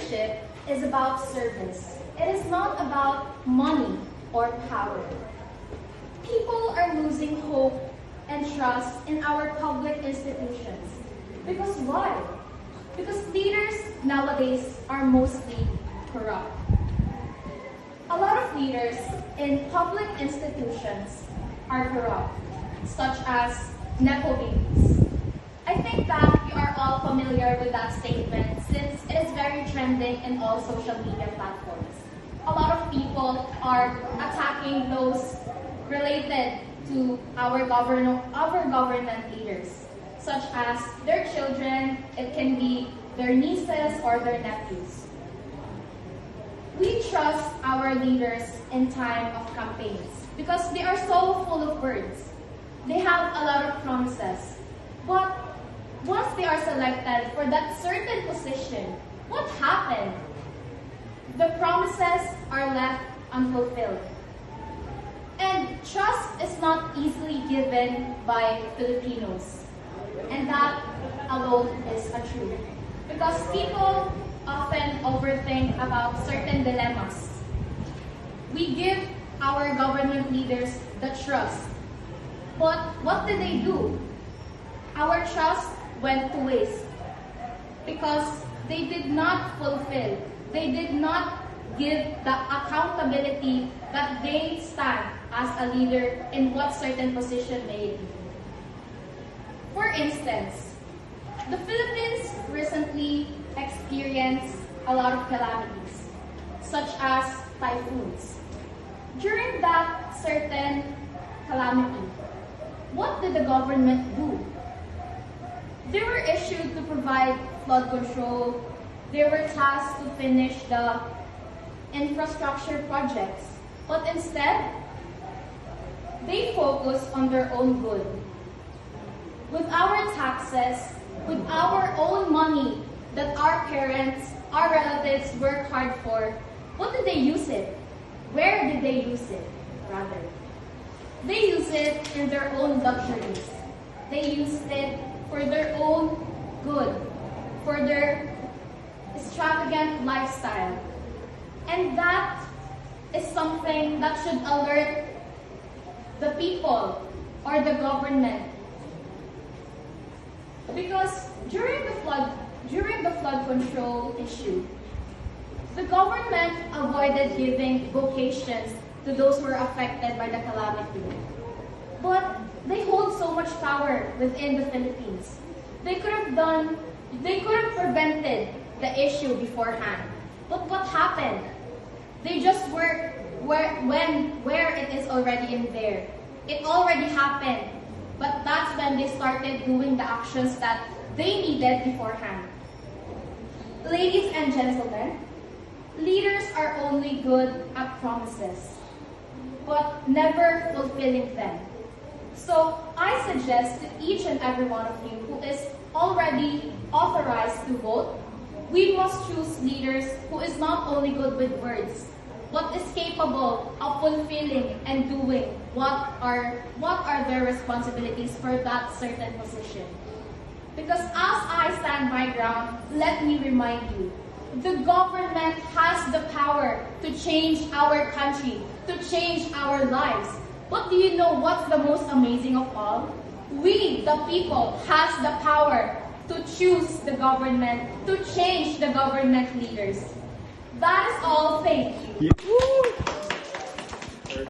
Leadership is about service. It is not about money or power. People are losing hope and trust in our public institutions. Because why? Because leaders nowadays are mostly corrupt. A lot of leaders in public institutions are corrupt, such as Nepo babies. I think that you are all familiar with that statement since it is very trending in all social media platforms. A lot of people are attacking those related to our government leaders, such as their children, it can be their nieces or their nephews. We trust our leaders in time of campaigns because they are so full of words. They have a lot of promises. But once they are selected for that certain position, what happened? The promises are left unfulfilled. And trust is not easily given by Filipinos. And that alone is a truth. Because people often overthink about certain dilemmas. We give our government leaders the trust. But what did they do? Our trust went to waste because they did not fulfill, they did not give the accountability that they stand as a leader in what certain position may be. For instance, the Philippines recently experienced a lot of calamities, such as typhoons. During that certain calamity, what did the government do? They were issued to provide flood control. They were tasked to finish the infrastructure projects. But instead, they focused on their own good. With our taxes, with our own money that our parents, our relatives worked hard for, what did they use it? Where did they use it, rather? They use it in their own luxuries. They used it for their own good, for their extravagant lifestyle. And that is something that should alert the people or the government. Because during the flood control issue, the government avoided giving vocations to those who were affected by the calamity. But they hold so much power within the Philippines. They could have prevented the issue beforehand. But what happened? They just work where it is already in there. It already happened. But that's when they started doing the actions that they needed beforehand. Ladies and gentlemen, leaders are only good at promises, but never fulfilling them. So I suggest to each and every one of you who is already authorized to vote, we must choose leaders who is not only good with words, but is capable of fulfilling and doing what are their responsibilities for that certain position. Because as I stand my ground, let me remind you, the government has the power to change our country, to change our lives. But do you know what's the most amazing of all? We, the people, has the power to choose the government, to change the government leaders. That is all. Thank you.